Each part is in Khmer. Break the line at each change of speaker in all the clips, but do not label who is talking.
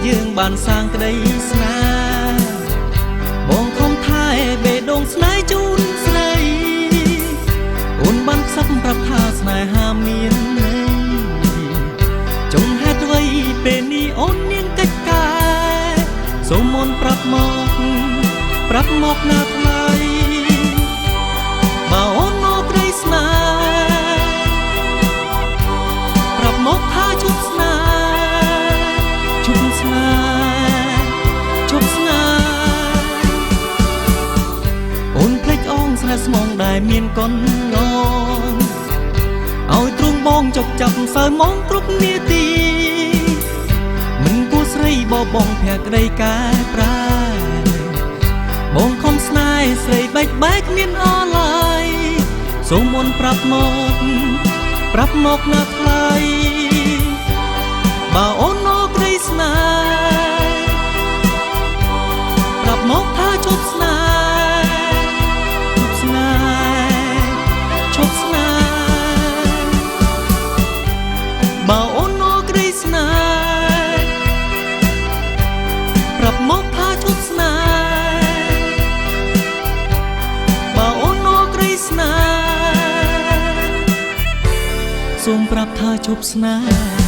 យើងបានសាងក្តីស្នេហ៍បងខំថែបេះដូងស្នេហ៍ជូនស្រីអូនបានខ្សឹបប្រាប់ថាស្នេហាមានន័យចុងហេតុអ្វីពេលនេះអូនមានកិច្ចការសូមអូនប្រាប់មកណាថ្លៃបើអូនមកក្តីស្នេហ៍ប្រាប់មកថាជប់ស្នេហ៍អូនភ្លេចអងស្នេហ៍ស្មងដែលមានកនឡងឲ្យទ្រង់បងចុកចាប់សើមងគ្រប់នាទីមិនគួរស្រីបបងភក្តីកែប្រែបងខំស្នេហ៍ស្រីបែកមានអឡាយសូមអូនប្រាប់មកណាថ្លៃបើអូនមកក្តីស្នេហ៍ប្រាប់មកថាជប់ស្នេហ៍បើអូនមកក្តីស្នេហ៍ប្រាប់មកថាជប់ស្នេហ៍បើអូនមកក្តីស្នេហ៍សូមប្រាប់ថាជប់ស្នេហ៍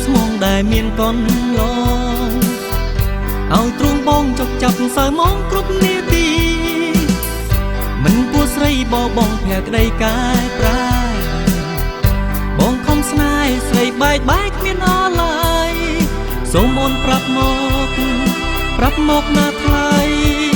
ស្មងដែលមានកនឡងឲ្យទ្រង់បងចុកចាប់សើមងគ្រប់នាទីមិនគួរស្រីបបងភក្តីកែប្រែបងខំស្នេហ៍ស្រីបែកគ្មានអឡាយសូមអូនប្រាប់មកណាថ្លៃ